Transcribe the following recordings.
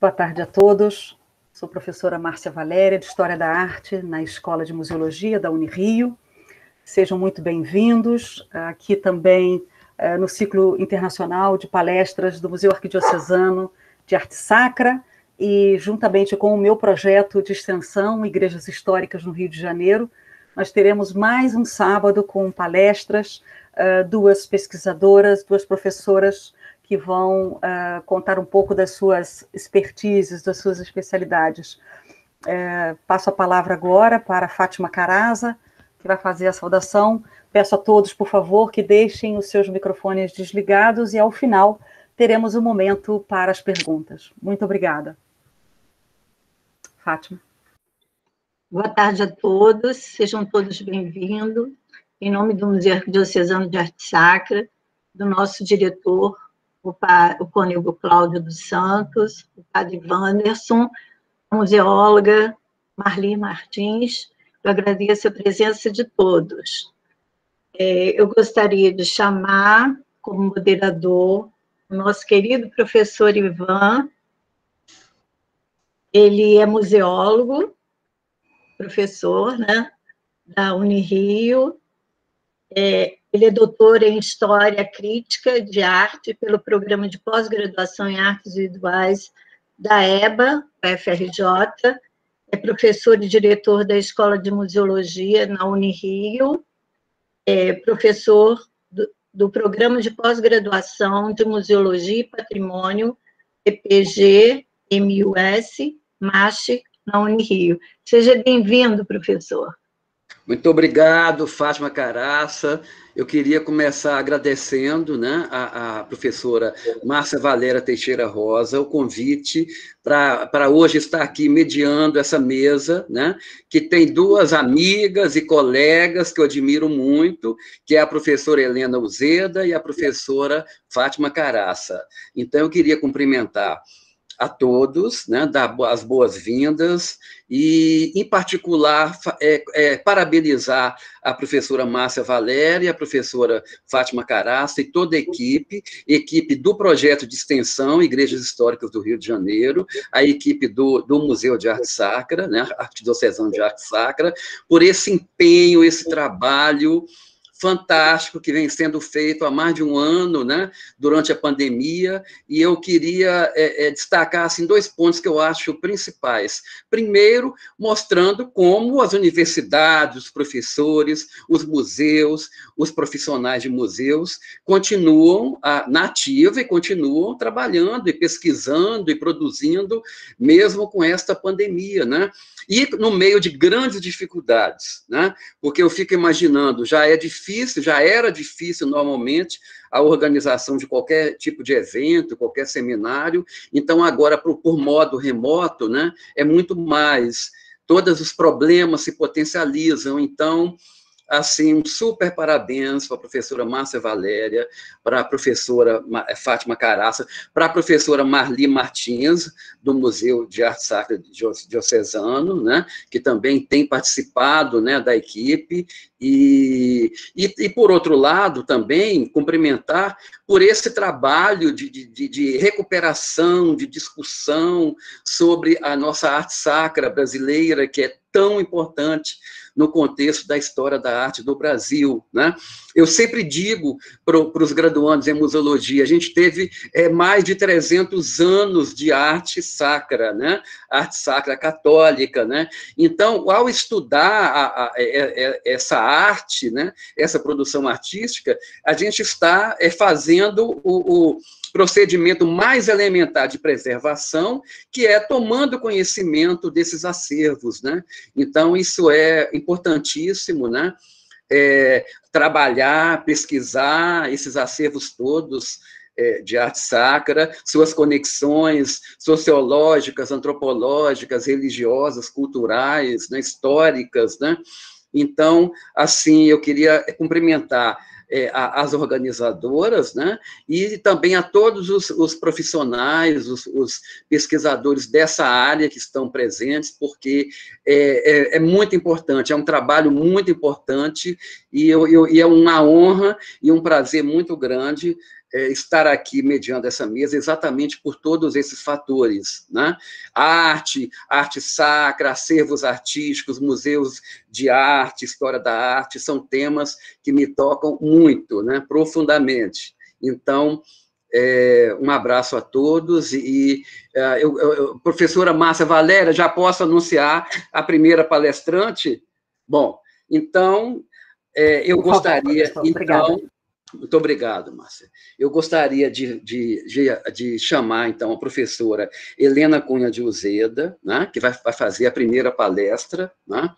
Boa tarde a todos. Sou professora Márcia Valéria, de História da Arte, na Escola de Museologia da Unirio. Sejam muito bem-vindos. Aqui também no ciclo internacional de palestras do Museu Arquidiocesano de Arte Sacra e, juntamente com o meu projeto de extensão Igrejas Históricas no Rio de Janeiro, nós teremos mais um sábado com palestras, duas pesquisadoras, duas professoras que vão contar um pouco das suas expertises, das suas especialidades. Passo a palavra agora para Fátima Caraza, que vai fazer a saudação. Peço a todos, por favor, que deixem os seus microfones desligados e, ao final, teremos um momento para as perguntas. Muito obrigada. Fátima. Boa tarde a todos, sejam todos bem-vindos. Em nome do Museu Arquidiocesano de Arte Sacra, do nosso diretor, o cônego Cláudio dos Santos, o padre Wanderson, a museóloga Marli Martins. Eu agradeço a presença de todos. Eu gostaria de chamar como moderador o nosso querido professor Ivan. Ele é museólogo, professor, né, da Unirio. Ele é doutor em História Crítica de Arte pelo Programa de Pós-Graduação em Artes Visuais da EBA, UFRJ. É professor e diretor da Escola de Museologia na Unirio. É professor do Programa de Pós-Graduação de Museologia e Patrimônio, EPG, MUS, MASH, na Unirio. Seja bem-vindo, professor. Muito obrigado, Fátima Caraça. Eu queria começar agradecendo, né, a professora Márcia Valéria Teixeira Rosa o convite para hoje estar aqui mediando essa mesa, né, que tem duas amigas e colegas que eu admiro muito, que é a professora Helena Uzeda e a professora Fátima Caraça. Então, eu queria cumprimentar a todos, né, dar as boas-vindas e, em particular, parabenizar a professora Márcia Valéria, a professora Fátima Caraça e toda a equipe do projeto de extensão Igrejas Históricas do Rio de Janeiro, a equipe do Museu de Arte Sacra, né, Arquidiocesano de Arte Sacra, por esse empenho, esse trabalho fantástico que vem sendo feito há mais de um ano, né, durante a pandemia, e eu queria destacar assim, dois pontos que eu acho principais. Primeiro, mostrando como as universidades, os professores, os museus, os profissionais de museus continuam na ativa e continuam trabalhando e pesquisando e produzindo, mesmo com esta pandemia, né? E no meio de grandes dificuldades, né? Porque eu fico imaginando, já era difícil normalmente a organização de qualquer tipo de evento, qualquer seminário, então agora por modo remoto, né, é muito mais, todos os problemas se potencializam, então, assim, um super parabéns para a professora Márcia Valéria, para a professora Fátima Caraça, para a professora Marli Martins, do Museu de Arte Sacra Diocesano, né, que também tem participado, né, da equipe, e, por outro lado, também, cumprimentar por esse trabalho de recuperação, de discussão sobre a nossa arte sacra brasileira, que é tão importante no contexto da história da arte do Brasil, né? Eu sempre digo para os graduandos em museologia, a gente teve mais de 300 anos de arte sacra, né? Arte sacra católica, né? Então, ao estudar essa arte, né? Essa produção artística, a gente está fazendo o procedimento mais elementar de preservação, que é tomando conhecimento desses acervos, né? Então, isso é importantíssimo, né? Trabalhar, pesquisar esses acervos todos de arte sacra, suas conexões sociológicas, antropológicas, religiosas, culturais, né? Históricas, né? Então, assim, eu queria cumprimentar as organizadoras, né, e também a todos os profissionais, os pesquisadores dessa área que estão presentes, porque é muito importante, é um trabalho muito importante, e é uma honra e um prazer muito grande estar aqui mediando essa mesa exatamente por todos esses fatores, né? Arte sacra, acervos artísticos, museus de arte, história da arte, são temas que me tocam muito, né? Profundamente. Então, um abraço a todos professora Márcia Valéria, já posso anunciar a primeira palestrante? Bom, então, eu gostaria, então... Muito obrigado, Márcia. Eu gostaria de chamar, então, a professora Helena Cunha de Uzeda, né, que vai fazer a primeira palestra, né,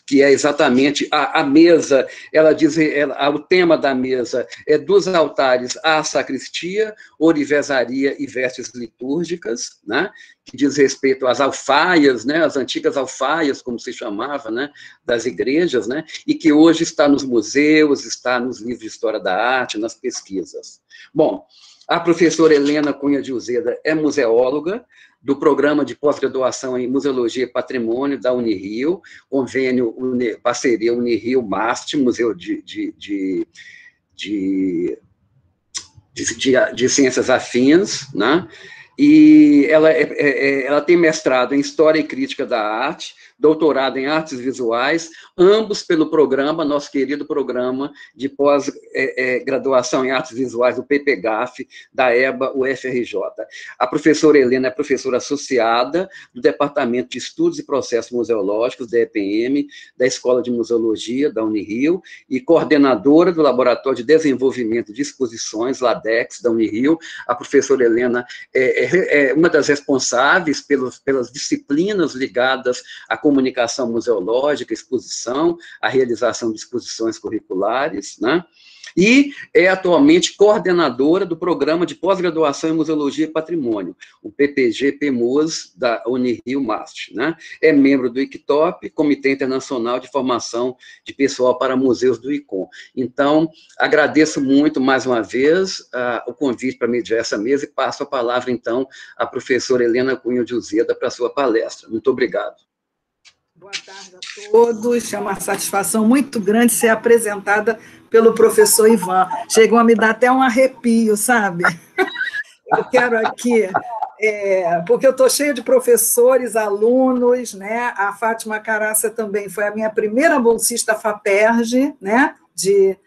que é exatamente a mesa, ela diz, o tema da mesa é dos altares à sacristia, orivesaria e vestes litúrgicas, né, que diz respeito às alfaias, né, as antigas alfaias, como se chamava, né, das igrejas, né, e que hoje está nos museus, está nos livros de história da arte, nas pesquisas. Bom, a professora Helena Cunha de Uzeda é museóloga, do Programa de Pós-Graduação em Museologia e Patrimônio da Unirio, convênio parceria Unirio-MAST, Museu de Ciências Afins, né? E ela tem mestrado em História e Crítica da Arte, doutorado em Artes Visuais, ambos pelo programa, nosso querido programa de pós-graduação em Artes Visuais, do PPGAF, da EBA-UFRJ. A professora Helena é professora associada do Departamento de Estudos e Processos Museológicos, da EPM, da Escola de Museologia, da Unirio, e coordenadora do Laboratório de Desenvolvimento de Exposições, LADEX, da Unirio. A professora Helena é uma das responsáveis pelas disciplinas ligadas à comunicação museológica, exposição, a realização de exposições curriculares, né? E é atualmente coordenadora do Programa de Pós-Graduação em Museologia e Patrimônio, o PPG-PMUS da Unirio-MAST, né? É membro do ICTOP, Comitê Internacional de Formação de Pessoal para Museus do ICOM. Então, agradeço muito, mais uma vez, o convite para mediar essa mesa e passo a palavra, então, à professora Helena Cunha de Uzeda para a sua palestra. Muito obrigado. Boa tarde a todos, é uma satisfação muito grande ser apresentada pelo professor Ivan. Chegou a me dar até um arrepio, sabe? Eu quero aqui, porque eu estou cheia de professores, alunos, né? A Fátima Caraça também foi a minha primeira bolsista FAPERJ, né? De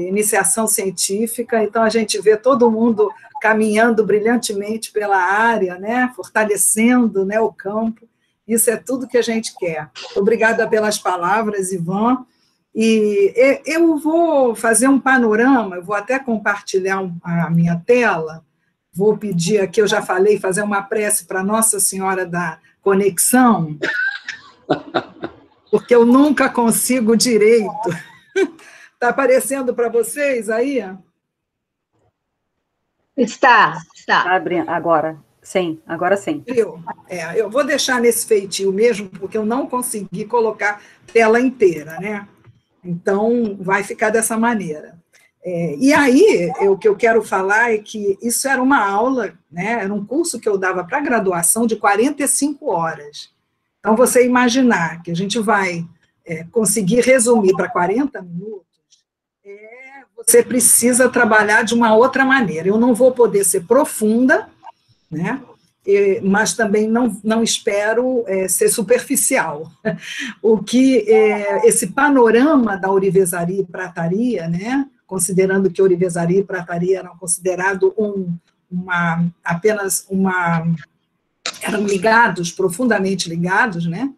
iniciação científica, então a gente vê todo mundo caminhando brilhantemente pela área, né? Fortalecendo, né, o campo. Isso é tudo que a gente quer. Obrigada pelas palavras, Ivan. E eu vou fazer um panorama, eu vou até compartilhar a minha tela, vou pedir aqui, eu já falei, fazer uma prece para Nossa Senhora da Conexão, porque eu nunca consigo direito. Está aparecendo para vocês aí? Está. Agora. Sim, agora sim. Eu vou deixar nesse feitio mesmo, porque eu não consegui colocar tela inteira, né? Então, vai ficar dessa maneira. E aí, o que eu quero falar é que isso era uma aula, né? Era um curso que eu dava para graduação de 45 horas. Então, você imaginar que a gente vai conseguir resumir para 40 minutos, você precisa trabalhar de uma outra maneira. Eu não vou poder ser profunda, né? Mas também não espero ser superficial. O que esse panorama da ourivesaria e prataria, né? Considerando que ourivesaria e prataria eram considerados eram ligados, profundamente ligados, né?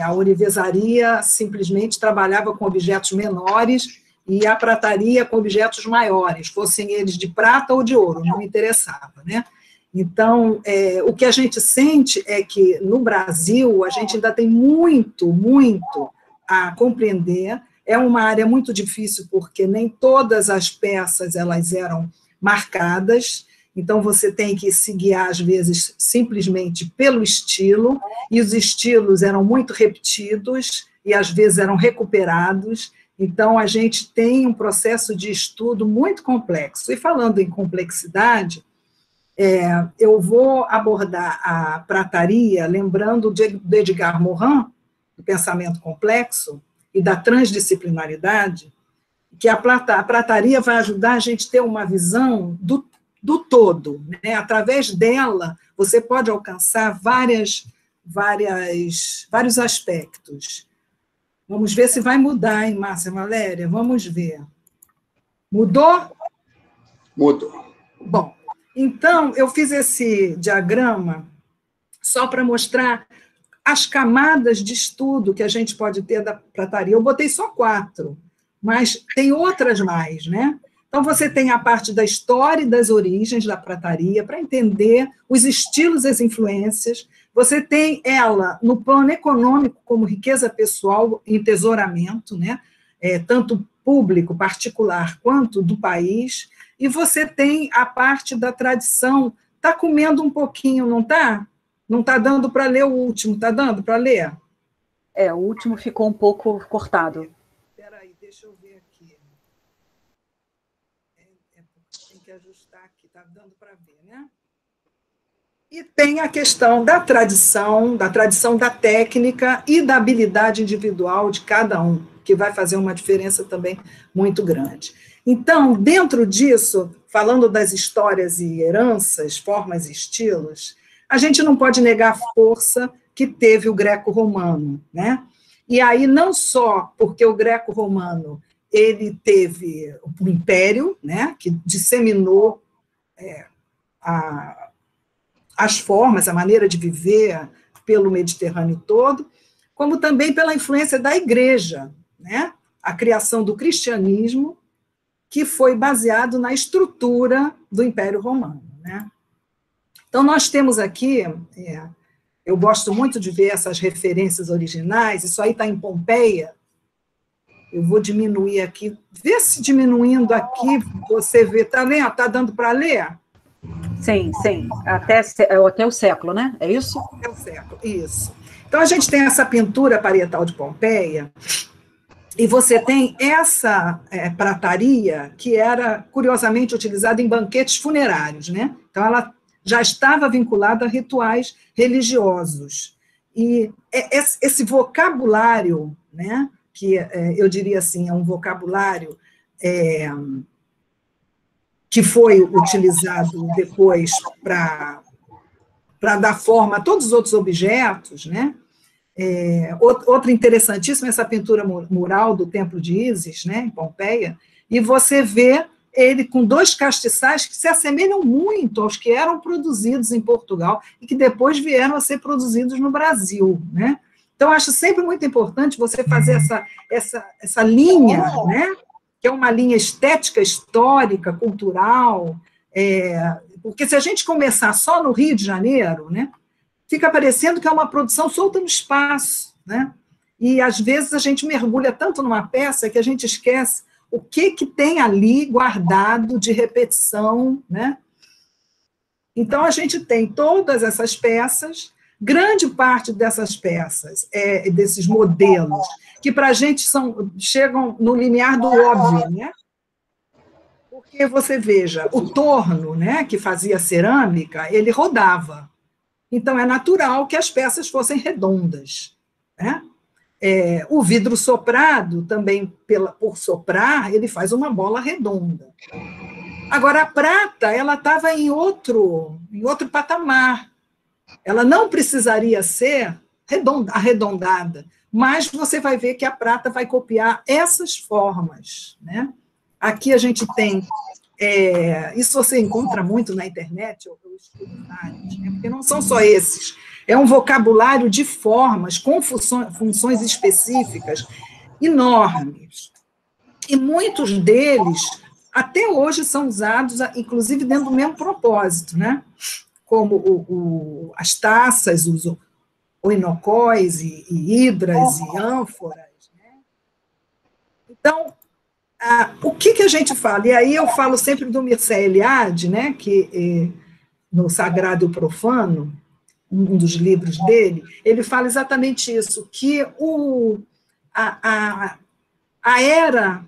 A ourivesaria simplesmente trabalhava com objetos menores e a prataria com objetos maiores, fossem eles de prata ou de ouro, não me interessava, né? Então, o que a gente sente é que, no Brasil, a gente ainda tem muito a compreender. É uma área muito difícil, porque nem todas as peças elas eram marcadas, então você tem que se guiar, às vezes, simplesmente pelo estilo, e os estilos eram muito repetidos, e às vezes eram recuperados. Então, a gente tem um processo de estudo muito complexo. E falando em complexidade, eu vou abordar a prataria lembrando de Edgar Morin, do pensamento complexo e da transdisciplinaridade, que a prataria vai ajudar a gente a ter uma visão do todo, né? Através dela, você pode alcançar vários aspectos. Vamos ver se vai mudar, hein, Márcia Valéria? Vamos ver. Mudou? Mudou. Bom, então, eu fiz esse diagrama só para mostrar as camadas de estudo que a gente pode ter da prataria. Eu botei só 4, mas tem outras mais, né? Então, você tem a parte da história e das origens da prataria, para entender os estilos e as influências. Você tem ela no plano econômico, como riqueza pessoal e entesouramento, né? Tanto público, particular, quanto do país. E você tem a parte da tradição. Está comendo um pouquinho, não está? Não está dando para ler o último, está dando para ler? O último ficou um pouco cortado. Espera aí, deixa eu ver aqui. Tem que ajustar aqui, está dando para ver, né? E tem a questão da tradição da técnica e da habilidade individual de cada um, que vai fazer uma diferença também muito grande. Então, dentro disso, falando das histórias e heranças, formas e estilos, a gente não pode negar a força que teve o greco-romano, né? E aí, não só porque o greco-romano ele teve o império, né, que disseminou as formas, a maneira de viver pelo Mediterrâneo todo, como também pela influência da igreja, né? A criação do cristianismo, que foi baseado na estrutura do Império Romano, né? Então, nós temos aqui, eu gosto muito de ver essas referências originais, isso aí está em Pompeia, eu vou diminuir aqui, vê se diminuindo aqui, você vê, está vendo? Está dando para ler? Sim, até o século, né? É isso? Até o século, isso. Então, a gente tem essa pintura parietal de Pompeia, e você tem essa prataria que era, curiosamente, utilizada em banquetes funerários, né? Então, ela já estava vinculada a rituais religiosos. E esse vocabulário, né, que eu diria assim, é um vocabulário que foi utilizado depois para dar forma a todos os outros objetos, né? Outra interessantíssima é essa pintura mural do Templo de Ísis, né, em Pompeia, e você vê ele com 2 castiçais que se assemelham muito aos que eram produzidos em Portugal e que depois vieram a ser produzidos no Brasil, né? Então, acho sempre muito importante você fazer essa linha, né, que é uma linha estética, histórica, cultural, porque se a gente começar só no Rio de Janeiro, né, fica parecendo que é uma produção solta no espaço, né? E, às vezes, a gente mergulha tanto numa peça que a gente esquece o que tem ali guardado de repetição, né? Então, a gente tem todas essas peças, grande parte dessas peças, desses modelos, que para a gente chegam no limiar do óbvio, né? Porque você veja, o torno, né, que fazia cerâmica, ele rodava. Então, é natural que as peças fossem redondas, né? O vidro soprado, também por soprar, ele faz uma bola redonda. Agora, a prata, ela estava em outro patamar. Ela não precisaria ser arredondada, mas você vai ver que a prata vai copiar essas formas, né? Aqui a gente tem... isso você encontra muito na internet, eu estudo vários, né? Porque não são só esses. É um vocabulário de formas, com funções específicas, enormes. E muitos deles, até hoje, são usados, inclusive, dentro do mesmo propósito, né? Como as taças, os oinocóis e hidras e ânforas, né? Então, o que a gente fala? E aí eu falo sempre do Mircea Eliade, né, que no Sagrado e o Profano, um dos livros dele, ele fala exatamente isso, que a era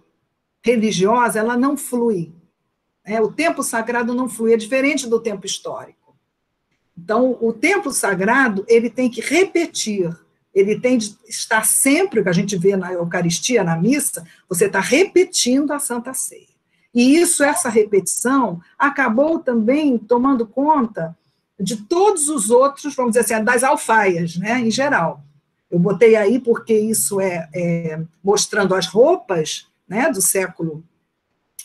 religiosa, ela não flui. O tempo sagrado não flui, é diferente do tempo histórico. Então, o tempo sagrado, ele tem que repetir, ele tem de estar sempre, o que a gente vê na Eucaristia, na missa, você está repetindo a Santa Ceia. E isso, essa repetição, acabou também tomando conta de todos os outros, vamos dizer assim, das alfaias, né, em geral. Eu botei aí porque isso é mostrando as roupas, né, do século,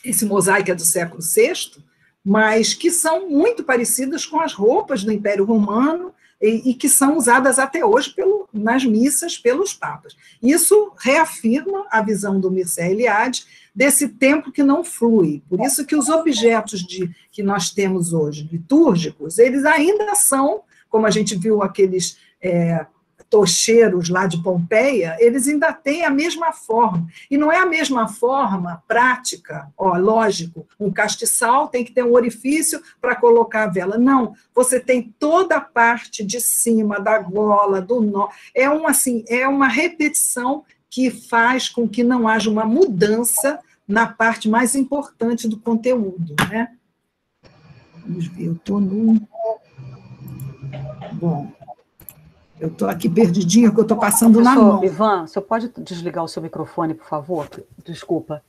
esse mosaico é do século VI, mas que são muito parecidas com as roupas do Império Romano e que são usadas até hoje nas missas pelos papas. Isso reafirma a visão do Mircea Eliade desse tempo que não flui. Por isso que os objetos que nós temos hoje, litúrgicos, eles ainda são, como a gente viu aqueles tocheiros lá de Pompeia, eles ainda têm a mesma forma. E não é a mesma forma prática, lógico, um castiçal tem que ter um orifício para colocar a vela. Não, você tem toda a parte de cima, da gola, do nó. É uma repetição que faz com que não haja uma mudança na parte mais importante do conteúdo, né? Vamos ver, eu estou no... Bom, eu estou aqui perdidinha, porque eu estou passando na mão. Ivan, você pode desligar o seu microfone, por favor? Desculpa.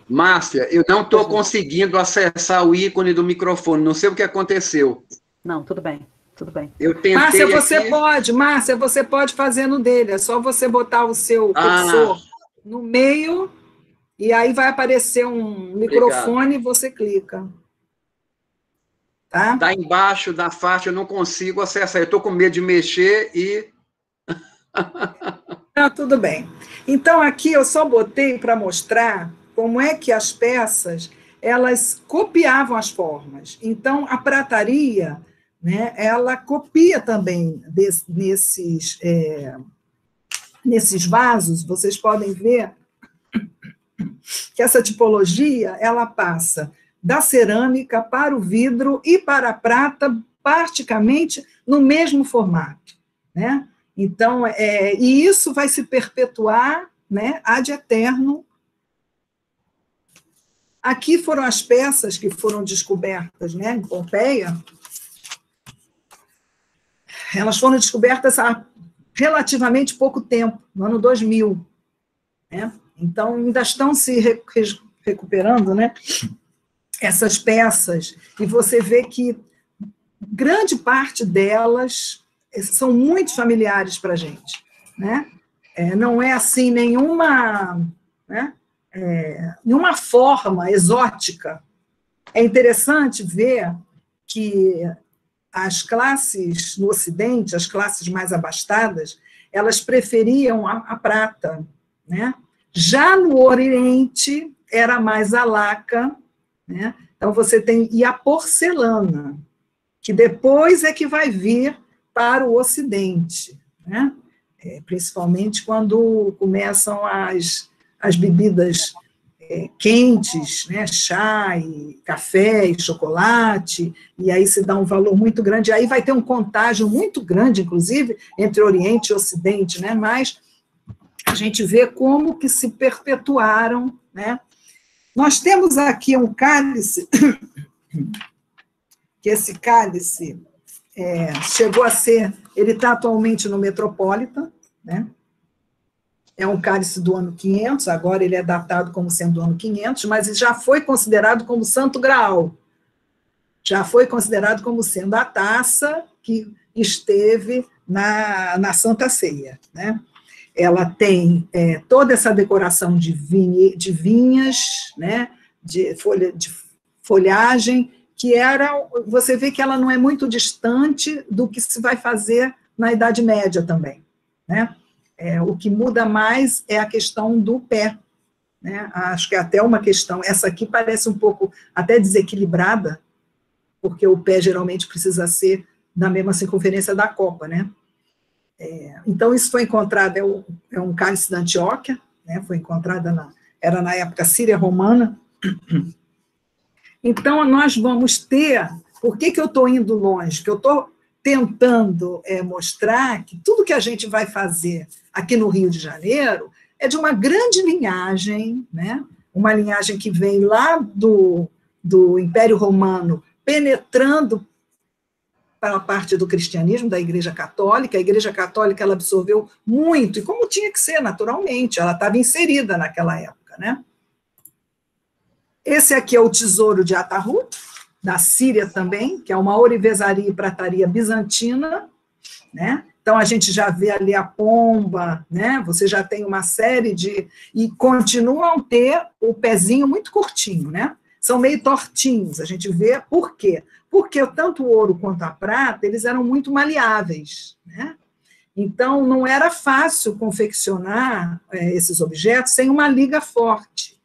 Márcia, eu não estou conseguindo acessar o ícone do microfone, não sei o que aconteceu. Não, tudo bem. Tudo bem. Eu tentei Márcia, você pode fazer no dele, é só você botar o seu cursor no meio, e aí vai aparecer um microfone e você clica. Tá? Está embaixo da faixa, eu não consigo acessar, eu estou com medo de mexer e... Tá, tudo bem. Então, aqui eu só botei para mostrar como é que as peças, elas copiavam as formas. Então, a prataria, né, ela copia também nesses vasos, vocês podem ver que essa tipologia, ela passa da cerâmica para o vidro e para a prata, praticamente no mesmo formato, né? Então, e isso vai se perpetuar, né, ad eterno. Aqui foram as peças que foram descobertas, né, em Pompeia. Elas foram descobertas há relativamente pouco tempo, no ano 2000, né? Então, ainda estão se recuperando, né, essas peças, e você vê que grande parte delas são muito familiares para a gente, né? Não é assim nenhuma forma exótica. É interessante ver que as classes no Ocidente, as classes mais abastadas, elas preferiam a prata, né? Já no Oriente, era mais a laca, né? Então, você tem... E a porcelana, que depois é que vai vir para o Ocidente, né? Principalmente quando começam as bebidas quentes, né? Chá, e café e chocolate, e aí se dá um valor muito grande. Aí vai ter um contágio muito grande, inclusive, entre Oriente e Ocidente, né? Mas a gente vê como que se perpetuaram, né? Nós temos aqui um cálice, que esse cálice chegou a ser, ele está atualmente no Metropolitan, né? É um cálice do ano 500, agora ele é datado como sendo do ano 500, mas já foi considerado como Santo Graal, já foi considerado como sendo a taça que esteve na Santa Ceia, né? Ela tem toda essa decoração de vinhas, né, de folhagem, que você vê que ela não é muito distante do que se vai fazer na Idade Média também, né? O que muda mais é a questão do pé, né? Acho que é até uma questão, essa aqui parece um pouco até desequilibrada, porque o pé geralmente precisa ser da mesma circunferência da copa, né? Então, isso foi encontrado, é um cálice da Antioquia, né? Foi encontrada era na época síria romana. Então, nós vamos ter... Por que eu estou indo longe? Que eu estou tentando mostrar que tudo que a gente vai fazer aqui no Rio de Janeiro é de uma grande linhagem, né? Uma linhagem que vem lá do Império Romano, penetrando para a parte do cristianismo, da Igreja Católica. A Igreja Católica ela absorveu muito, e como tinha que ser, naturalmente, ela estava inserida naquela época, né? Esse aqui é o tesouro de Atarhut, da Síria também, que é uma ourivesaria e prataria bizantina, né? Então, a gente já vê ali a pomba, né? Você já tem uma série de... E continuam a ter o pezinho muito curtinho, né? São meio tortinhos, a gente vê por quê? Porque tanto o ouro quanto a prata, eles eram muito maleáveis, né? Então, não era fácil confeccionar esses objetos sem uma liga forte.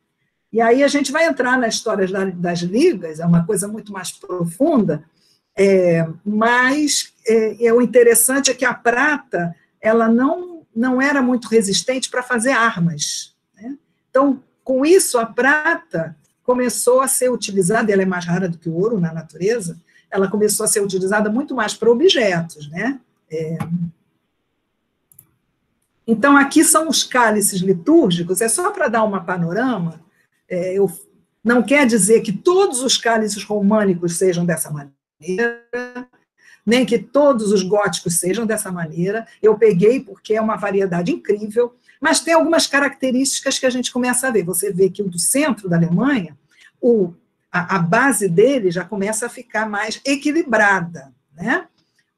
E aí a gente vai entrar na história das ligas, é uma coisa muito mais profunda, mas o interessante é que a prata ela não era muito resistente para fazer armas, né? Então, com isso, a prata começou a ser utilizada, ela é mais rara do que o ouro na natureza, ela começou a ser utilizada muito mais para objetos, né? Então, aqui são os cálices litúrgicos, é só para dar uma panorama, não quer dizer que todos os cálices românicos sejam dessa maneira, nem que todos os góticos sejam dessa maneira, eu peguei porque é uma variedade incrível, mas tem algumas características que a gente começa a ver. Você vê que o do centro da Alemanha, a base dele já começa a ficar mais equilibrada, né?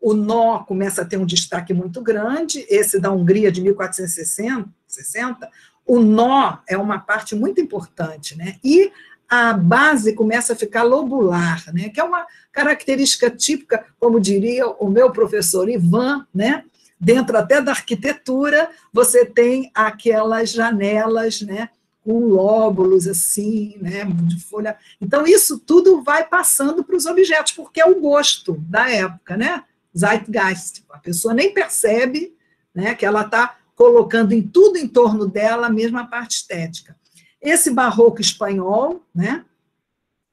O nó começa a ter um destaque muito grande, esse da Hungria de 1460, o nó é uma parte muito importante, né? E a base começa a ficar lobular, né? Que é uma característica típica, como diria o meu professor Ivan, né? Dentro até da arquitetura, você tem aquelas janelas, né? Com lóbulos assim, né? De folha. Então, isso tudo vai passando para os objetos, porque é o gosto da época, né? Zeitgeist. A pessoa nem percebe, né, que ela está colocando em tudo em torno dela a mesma parte estética. Esse barroco espanhol, né,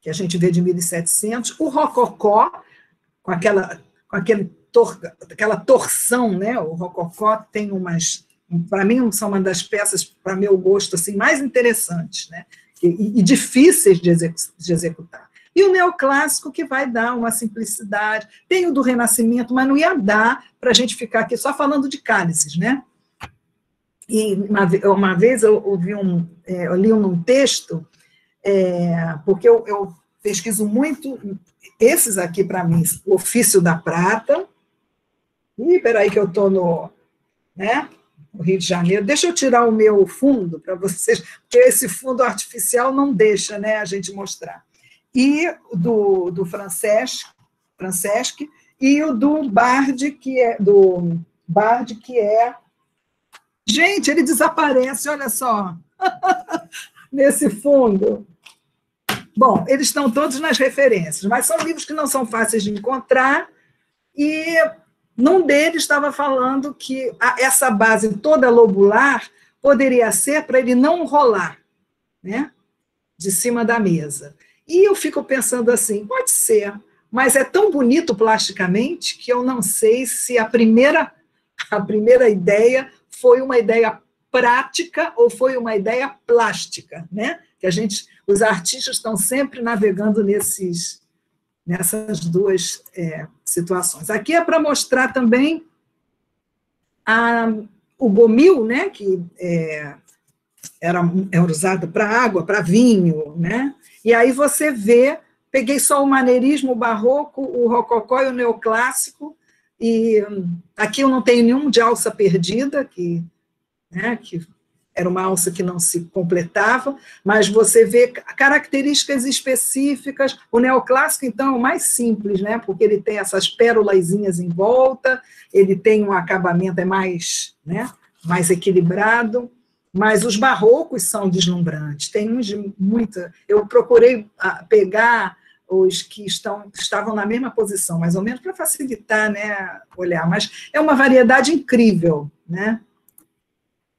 que a gente vê de 1700, o rococó, com aquela torção, né, o rococó tem para mim, são uma das peças, para meu gosto, assim, mais interessantes, né, e difíceis de executar. E o neoclássico, que vai dar uma simplicidade, tem o do Renascimento, mas não ia dar para a gente ficar aqui só falando de cálices, né? E uma vez eu li um texto, porque eu pesquiso muito esses aqui para mim, o ofício da prata. Espera aí que eu estou no Rio de Janeiro. Deixa eu tirar o meu fundo para vocês, porque esse fundo artificial não deixa, né, a gente mostrar. E do Francesc, e o do Bard, que é... Gente, ele desaparece, olha só, nesse fundo. Bom, eles estão todos nas referências, mas são livros que não são fáceis de encontrar, e num deles estava falando que essa base toda lobular poderia ser para ele não rolar, né, de cima da mesa. E eu fico pensando assim, pode ser, mas é tão bonito plasticamente que eu não sei se a primeira ideia foi uma ideia prática ou foi uma ideia plástica, né? Que os artistas estão sempre navegando nessas duas situações. Aqui é para mostrar também o gomil, né? Que era usado para água, para vinho, né? E aí você vê, peguei só o maneirismo, o barroco, o rococó e o neoclássico, e aqui eu não tenho nenhum de alça perdida, que era uma alça que não se completava, mas você vê características específicas. O neoclássico, então, é o mais simples, né, porque ele tem essas pérolazinhas em volta, ele tem um acabamento mais equilibrado, mas os barrocos são deslumbrantes, tem uns de muita... Eu procurei pegar os que estavam na mesma posição, mais ou menos, para facilitar, né, olhar, mas é uma variedade incrível, né?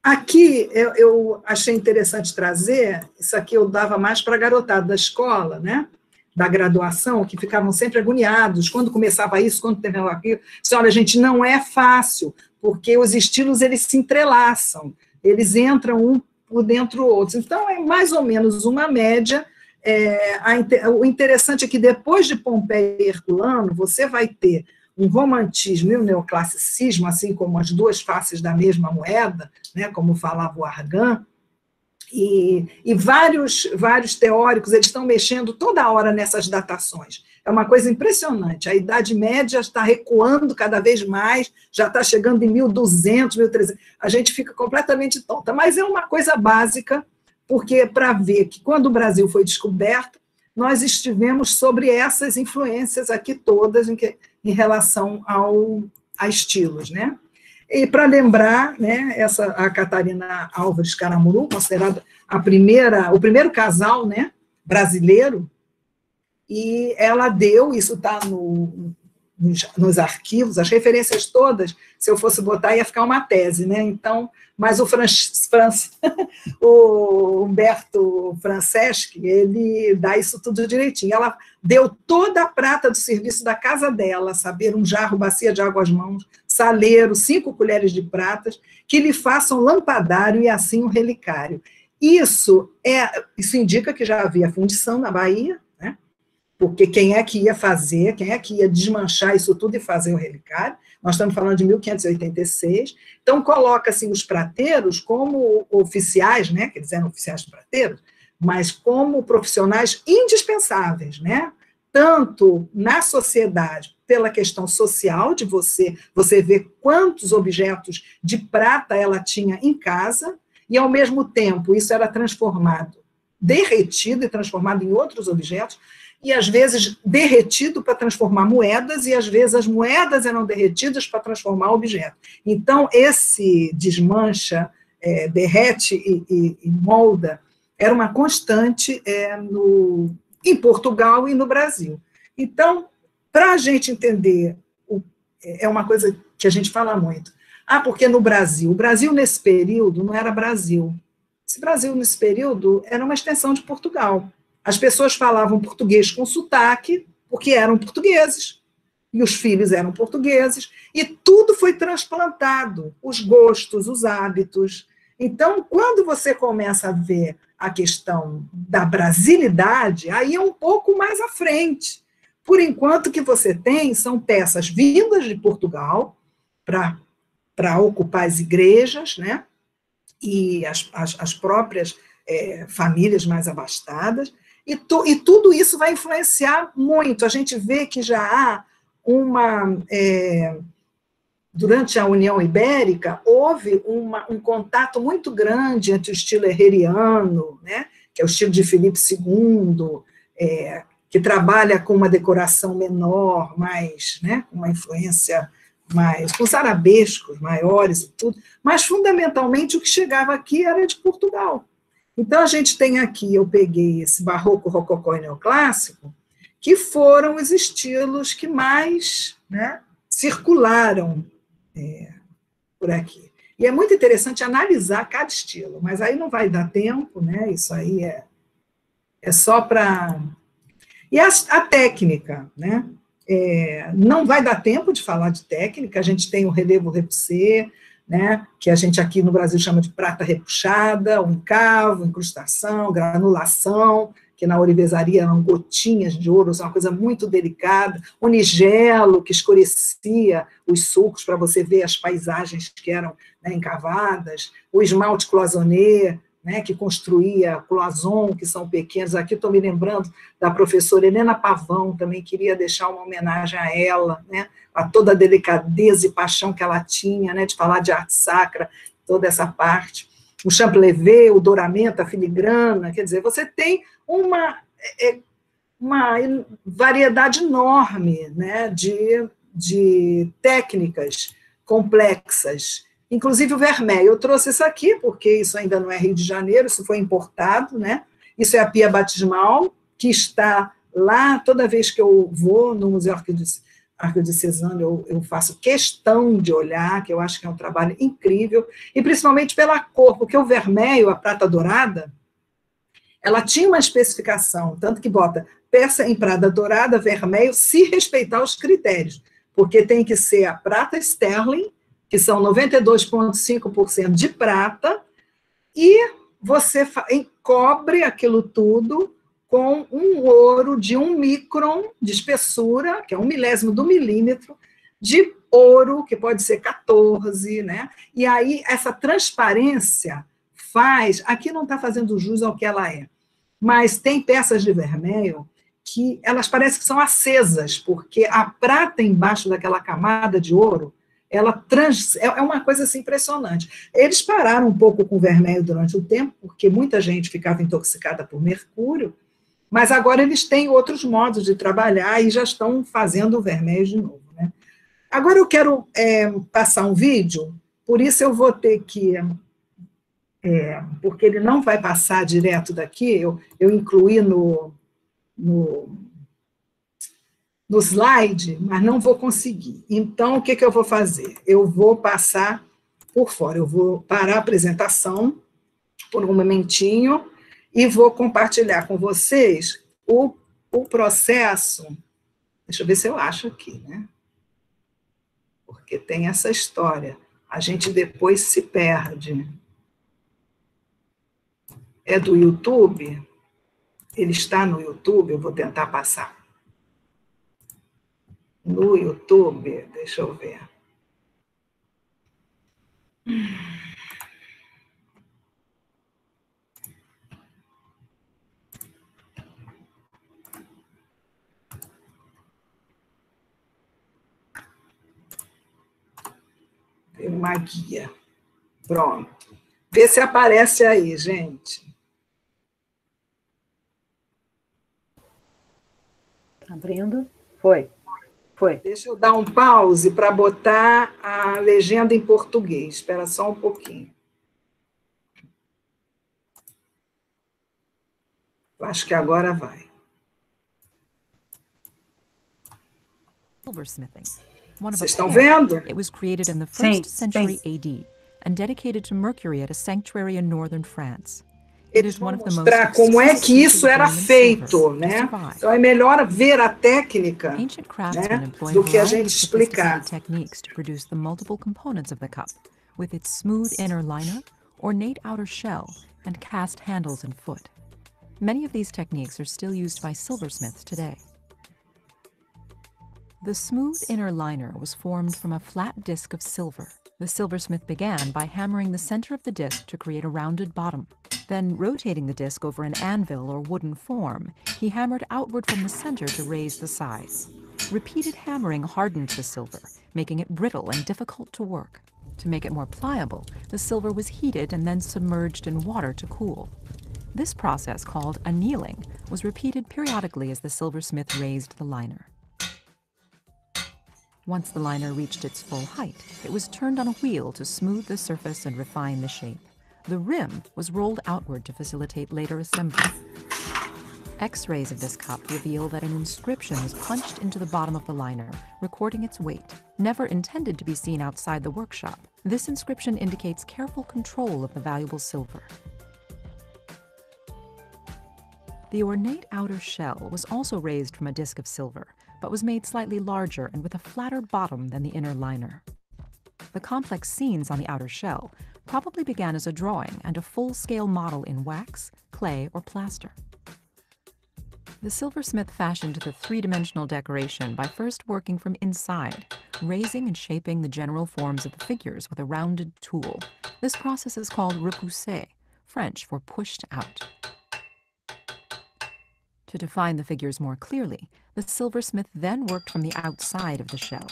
Aqui eu achei interessante trazer, isso aqui eu dava mais para a garotada da escola, né, da graduação, que ficavam sempre agoniados, quando começava isso, quando terminava aquilo, olha, gente, não é fácil, porque os estilos, eles se entrelaçam, eles entram um por dentro do outro. Então, é mais ou menos uma média. O interessante é que depois de Pompeia e Herculano, você vai ter um romantismo e um neoclassicismo, assim como as duas faces da mesma moeda, né, como falava o Argan, e vários teóricos, eles estão mexendo toda hora nessas datações. É uma coisa impressionante. A Idade Média está recuando cada vez mais, já está chegando em 1200, 1300. A gente fica completamente tonta, mas é uma coisa básica, porque para ver que quando o Brasil foi descoberto, nós estivemos sobre essas influências aqui todas em relação a estilos, né? E para lembrar, né, a Catarina Álvares Caramuru, considerada o primeiro casal, né, brasileiro, e ela deu, isso está nos arquivos, as referências todas, se eu fosse botar, ia ficar uma tese, né? Então, mas o Humberto Franceschi, ele dá isso tudo direitinho. Ela deu toda a prata do serviço da casa dela, saber, um jarro, bacia de água às mãos, saleiro, 5 colheres de pratas, que lhe façam lampadário e assim um relicário. Isso indica que já havia fundição na Bahia, né? Porque quem é que ia fazer, quem é que ia desmanchar isso tudo e fazer o relicário? Nós estamos falando de 1586, então coloca assim, os prateiros como oficiais, né, que eles eram oficiais de prateiros, mas como profissionais indispensáveis, né, tanto na sociedade, pela questão social, de você ver quantos objetos de prata ela tinha em casa, e ao mesmo tempo isso era derretido e transformado em outros objetos, e às vezes derretido para transformar moedas, e às vezes as moedas eram derretidas para transformar objetos. Então, esse desmancha, derrete e molda, era uma constante em Portugal e no Brasil. Então, para a gente entender, é uma coisa que a gente fala muito, porque no Brasil, o Brasil nesse período não era Brasil. Esse Brasil nesse período era uma extensão de Portugal. As pessoas falavam português com sotaque, porque eram portugueses, e os filhos eram portugueses, e tudo foi transplantado, os gostos, os hábitos. Então, quando você começa a ver a questão da brasilidade, aí é um pouco mais à frente. Por enquanto, o que você tem são peças vindas de Portugal para ocupar as igrejas, né? E as próprias famílias mais abastadas, e tudo isso vai influenciar muito. A gente vê que já há durante a União Ibérica, houve um contato muito grande entre o estilo herreriano, né, que é o estilo de Filipe II, que trabalha com uma decoração menor, mais, né, com uma influência mais, com os arabescos maiores e tudo, mas fundamentalmente o que chegava aqui era de Portugal. Então, a gente tem aqui, eu peguei esse barroco, rococó e neoclássico, que foram os estilos que mais, né, circularam por aqui. E é muito interessante analisar cada estilo, mas aí não vai dar tempo, né, isso aí é só para... E a técnica, né, não vai dar tempo de falar de técnica, a gente tem o relevo repoussé, né, que a gente aqui no Brasil chama de prata repuxada, um encavo, incrustação, granulação, que na ourivesaria eram gotinhas de ouro, uma coisa muito delicada, o nigelo, que escurecia os sulcos para você ver as paisagens que eram, né, encavadas, o esmalte cloisonné, né, que construía cloison, que são pequenos. Aqui estou me lembrando da professora Helena Pavão, também queria deixar uma homenagem a ela, né, a toda a delicadeza e paixão que ela tinha, né, de falar de arte sacra, toda essa parte. O champlevé, o douramento, a filigrana, quer dizer, você tem uma variedade enorme, né, de técnicas complexas. Inclusive o vermelho, eu trouxe isso aqui, porque isso ainda não é Rio de Janeiro, isso foi importado, né? Isso é a pia batismal, que está lá, toda vez que eu vou no Museu Arquidiocesano, eu faço questão de olhar, que eu acho que é um trabalho incrível, e principalmente pela cor, porque o vermelho, a prata dourada, ela tinha uma especificação, tanto que bota peça em prata dourada, vermelho, se respeitar os critérios, porque tem que ser a prata sterling, que são 92,5% de prata, e você encobre aquilo tudo com um ouro de 1 micron de espessura, que é 1 milésimo do milímetro, de ouro, que pode ser 14, né? E aí, essa transparência faz... Aqui não está fazendo jus ao que ela é, mas tem peças de vermelho que elas parecem que são acesas, porque a prata embaixo daquela camada de ouro, é uma coisa assim, impressionante. Eles pararam um pouco com o vermelho durante o tempo, porque muita gente ficava intoxicada por mercúrio, mas agora eles têm outros modos de trabalhar e já estão fazendo o vermelho de novo, né? Agora eu quero passar um vídeo, por isso eu vou ter que... porque ele não vai passar direto daqui, eu incluí no slide, mas não vou conseguir. Então, o que eu vou fazer? Eu vou passar por fora, eu vou parar a apresentação por um momentinho e vou compartilhar com vocês o processo. Deixa eu ver se eu acho aqui, né? Porque tem essa história. A gente depois se perde. É do YouTube? Ele está no YouTube, eu vou tentar passar. No YouTube, deixa eu ver. Tem uma guia. Pronto. Vê se aparece aí, gente. Abrindo. Foi. Deixa eu dar um pause para botar a legenda em português. Espera só um pouquinho. Acho que agora vai. Silversmithing. One of Vocês a estão pair. vendo? It was created in the Sim, 1st century sim. AD and dedicated to Mercury at a sanctuary in northern France. Eles vão mostrar como é que isso era feito, né? Então é melhor ver a técnica, Ancient craftsmen né, employed do a que a variety gente of explicar. sophisticated techniques to produce the multiple components of the cup, with its smooth inner liner, ornate outer shell, and cast handles and foot. Many of these techniques are still used by silversmiths today. The smooth inner liner was formed from a flat disc of silver. The silversmith began by hammering the center of the disc to create a rounded bottom. Then, rotating the disc over an anvil or wooden form, he hammered outward from the center to raise the sides. Repeated hammering hardened the silver, making it brittle and difficult to work. To make it more pliable, the silver was heated and then submerged in water to cool. This process, called annealing, was repeated periodically as the silversmith raised the liner. Once the liner reached its full height, it was turned on a wheel to smooth the surface and refine the shape. The rim was rolled outward to facilitate later assembly. X-rays of this cup reveal that an inscription was punched into the bottom of the liner, recording its weight. Never intended to be seen outside the workshop, this inscription indicates careful control of the valuable silver. The ornate outer shell was also raised from a disc of silver, but was made slightly larger and with a flatter bottom than the inner liner. The complex scenes on the outer shell probably began as a drawing and a full-scale model in wax, clay, or plaster. The silversmith fashioned the three-dimensional decoration by first working from inside, raising and shaping the general forms of the figures with a rounded tool. This process is called repousser, French for pushed out. To define the figures more clearly, the silversmith then worked from the outside of the shell.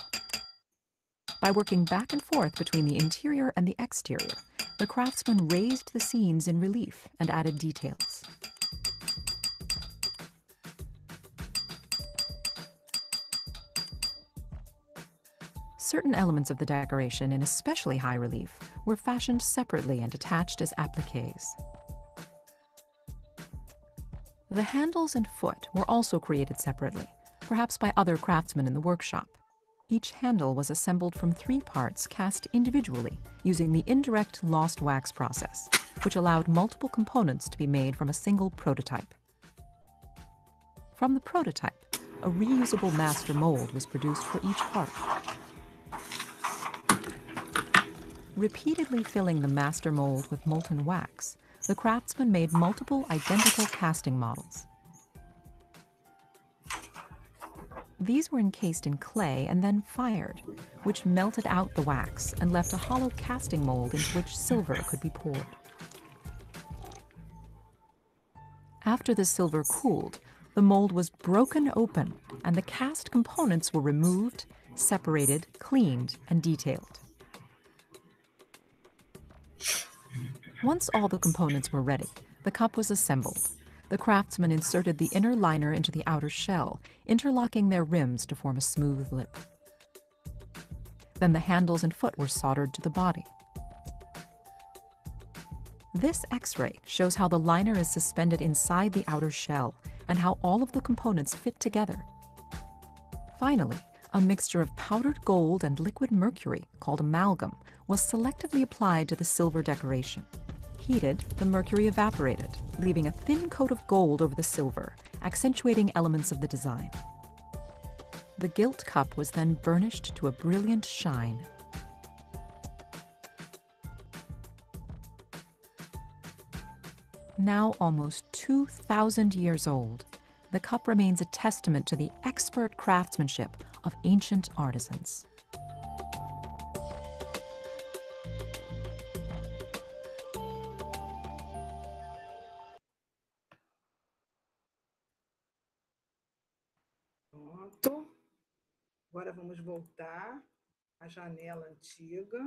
By working back and forth between the interior and the exterior, the craftsman raised the scenes in relief and added details. Certain elements of the decoration in especially high relief were fashioned separately and attached as appliques. The handles and foot were also created separately, perhaps by other craftsmen in the workshop. Each handle was assembled from 3 parts cast individually using the indirect lost wax process, which allowed multiple components to be made from a single prototype. From the prototype, a reusable master mold was produced for each part. Repeatedly filling the master mold with molten wax, the craftsman made multiple identical casting models. These were encased in clay and then fired, which melted out the wax and left a hollow casting mold into which silver could be poured. After the silver cooled, the mold was broken open and the cast components were removed, separated, cleaned, and detailed. Once all the components were ready, the cup was assembled. The craftsman inserted the inner liner into the outer shell, interlocking their rims to form a smooth lip. Then the handles and foot were soldered to the body. This X-ray shows how the liner is suspended inside the outer shell and how all of the components fit together. Finally, a mixture of powdered gold and liquid mercury, called amalgam, was selectively applied to the silver decoration. Heated, the mercury evaporated, leaving a thin coat of gold over the silver, accentuating elements of the design. The gilt cup was then burnished to a brilliant shine. Now almost 2,000 years old, the cup remains a testament to the expert craftsmanship of ancient artisans. Pronto. Agora vamos voltar à janela antiga.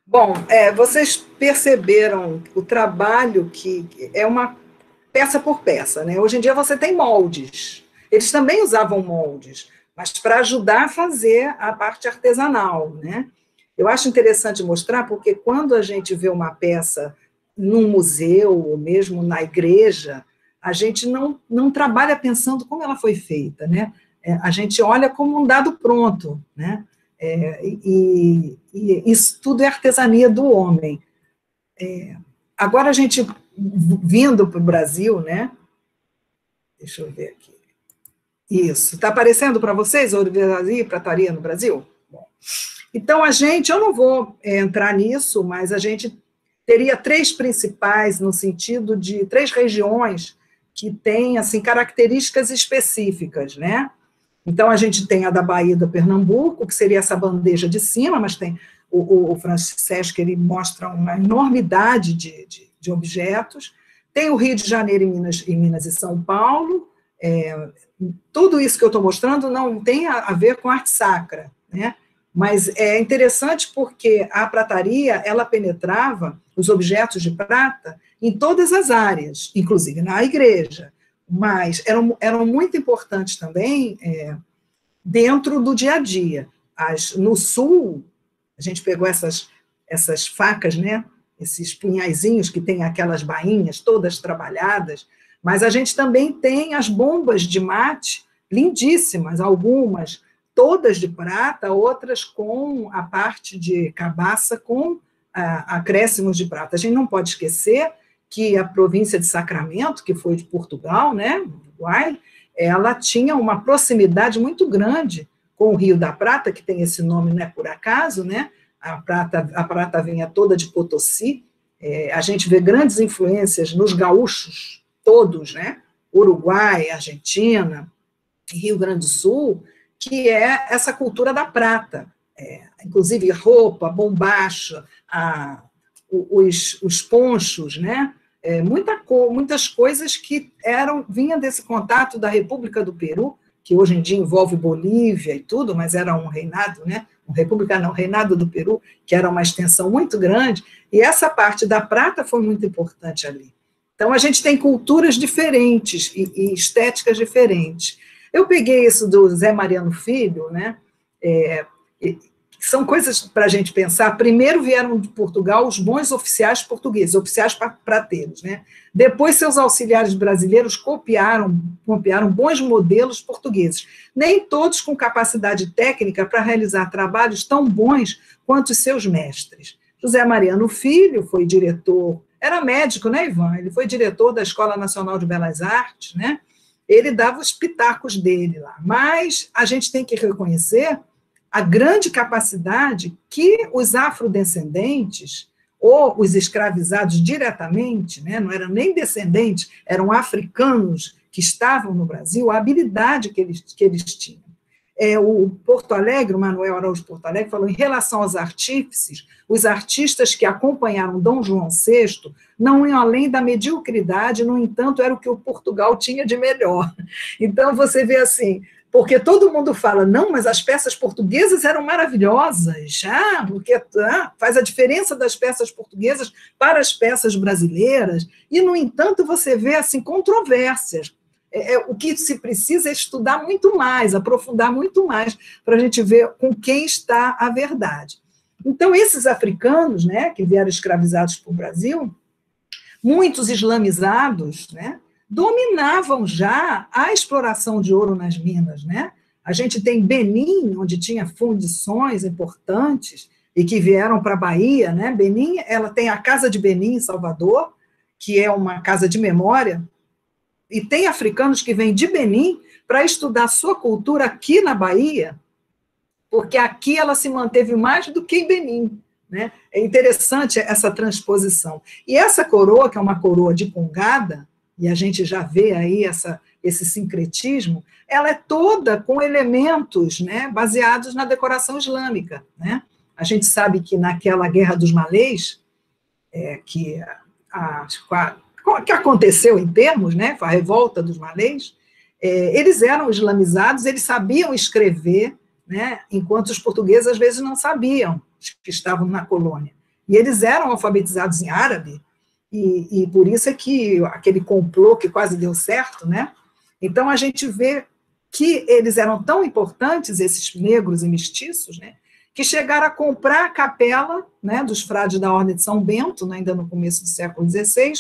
Bom, vocês perceberam o trabalho que é uma peça por peça, né? Hoje em dia você tem moldes. Eles também usavam moldes, mas para ajudar a fazer a parte artesanal, né? Eu acho interessante mostrar, porque quando a gente vê uma peça num museu, ou mesmo na igreja, a gente não trabalha pensando como ela foi feita, né? A gente olha como um dado pronto, né? E isso tudo é artesania do homem. Agora a gente, vindo para o Brasil, né? Deixa eu ver aqui. Isso, está aparecendo para vocês a ourivesaria e prataria no Brasil? Bom. Então, eu não vou entrar nisso, mas a gente teria 3 principais, no sentido de 3 regiões que têm, assim, características específicas, né? Então, a gente tem a da Bahia do Pernambuco, que seria essa bandeja de cima, mas tem o Francesco, ele mostra uma enormidade de objetos. Tem o Rio de Janeiro e Minas e São Paulo. Tudo isso que eu estou mostrando não tem a ver com arte sacra, né? Mas é interessante porque a prataria, ela penetrava os objetos de prata em todas as áreas, inclusive na igreja, mas eram muito importantes também dentro do dia a dia. No sul, a gente pegou essas facas, né? Esses punhaizinhos que tem aquelas bainhas todas trabalhadas, mas a gente também tem as bombas de mate lindíssimas, algumas todas de prata, outras com a parte de cabaça com acréscimos de prata. A gente não pode esquecer que a província de Sacramento, que foi de Portugal, né, Uruguai, ela tinha uma proximidade muito grande com o Rio da Prata, que tem esse nome, não é por acaso, né? A prata vinha toda de Potosí. A gente vê grandes influências nos gaúchos todos, né? Uruguai, Argentina, Rio Grande do Sul, que é essa cultura da prata. Inclusive roupa, bombacha, os ponchos, né? Muitas coisas que vinham desse contato da República do Peru, que hoje em dia envolve Bolívia e tudo, mas era um reinado, né? República não, Reinado do Peru, que era uma extensão muito grande, e essa parte da prata foi muito importante ali. Então, a gente tem culturas diferentes e estéticas diferentes. Eu peguei isso do Zé Mariano Filho, né? São coisas para a gente pensar. Primeiro vieram de Portugal os bons oficiais portugueses, oficiais prateiros, né? Depois, seus auxiliares brasileiros copiaram bons modelos portugueses, nem todos com capacidade técnica para realizar trabalhos tão bons quanto os seus mestres. José Mariano Filho foi diretor, era médico, né, Ivan? Ele foi diretor da Escola Nacional de Belas Artes, né? Ele dava os pitacos dele lá. Mas a gente tem que reconhecer a grande capacidade que os afrodescendentes ou os escravizados diretamente, né, não eram nem descendentes, eram africanos que estavam no Brasil, a habilidade que eles tinham. O Porto Alegre, o Manuel Araújo Porto Alegre, falou em relação aos artífices, os artistas que acompanharam Dom João VI não iam além da mediocridade, no entanto, era o que o Portugal tinha de melhor. Então, você vê assim, porque todo mundo fala, não, mas as peças portuguesas eram maravilhosas, porque faz a diferença das peças portuguesas para as peças brasileiras, e, no entanto, você vê assim, controvérsias. O que se precisa é estudar muito mais, aprofundar muito mais, para a gente ver com quem está a verdade. Então, esses africanos, né, que vieram escravizados para o Brasil, muitos islamizados, né, dominavam já a exploração de ouro nas minas, né? A gente tem Benim, onde tinha fundições importantes, e que vieram para a Bahia, né? Benim, ela tem a Casa de Benim, em Salvador, que é uma casa de memória, e tem africanos que vêm de Benim para estudar sua cultura aqui na Bahia, porque aqui ela se manteve mais do que em Benim, né? É interessante essa transposição. E essa coroa, que é uma coroa de pongada, e a gente já vê aí esse sincretismo, ela é toda com elementos, né, baseados na decoração islâmica, né? A gente sabe que naquela Guerra dos Malês, que aconteceu em termos, né, a revolta dos malês, eles eram islamizados, eles sabiam escrever, né, enquanto os portugueses às vezes não sabiam que estavam na colônia. E eles eram alfabetizados em árabe, e por isso é que aquele complô que quase deu certo, né? Então a gente vê que eles eram tão importantes, esses negros e mestiços, né, que chegaram a comprar a capela, né, dos frades da Ordem de São Bento, né, ainda no começo do século XVI,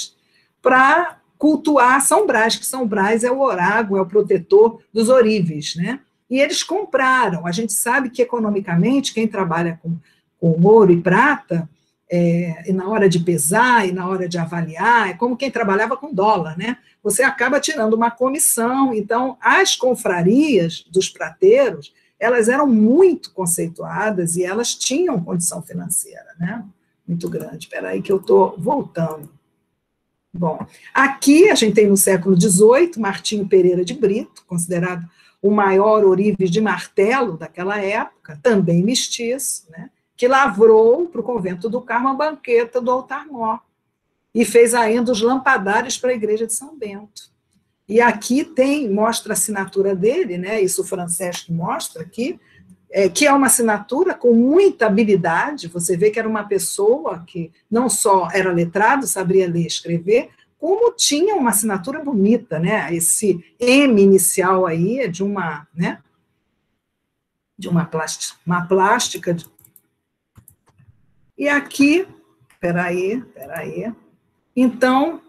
para cultuar São Brás, que São Brás é o oráculo, é o protetor dos ourives, né? E eles compraram. A gente sabe que, economicamente, quem trabalha com ouro e prata, e na hora de pesar, e na hora de avaliar, é como quem trabalhava com dólar, né? Você acaba tirando uma comissão. Então, as confrarias dos prateiros, elas eram muito conceituadas e elas tinham condição financeira, né? Muito grande. Espera aí que eu estou voltando. Bom, aqui a gente tem no século XVIII, Martinho Pereira de Brito, considerado o maior ourives de martelo daquela época, também mestiço, né, que lavrou para o convento do Carmo a banqueta do altar-mor, e fez ainda os lampadares para a igreja de São Bento. E aqui mostra a assinatura dele, né, isso o Francesco mostra aqui, que é uma assinatura com muita habilidade. Você vê que era uma pessoa que não só era letrado, sabia ler e escrever, como tinha uma assinatura bonita, né? Esse M inicial aí é de uma, né? De uma plástica. E aqui, peraí. Então,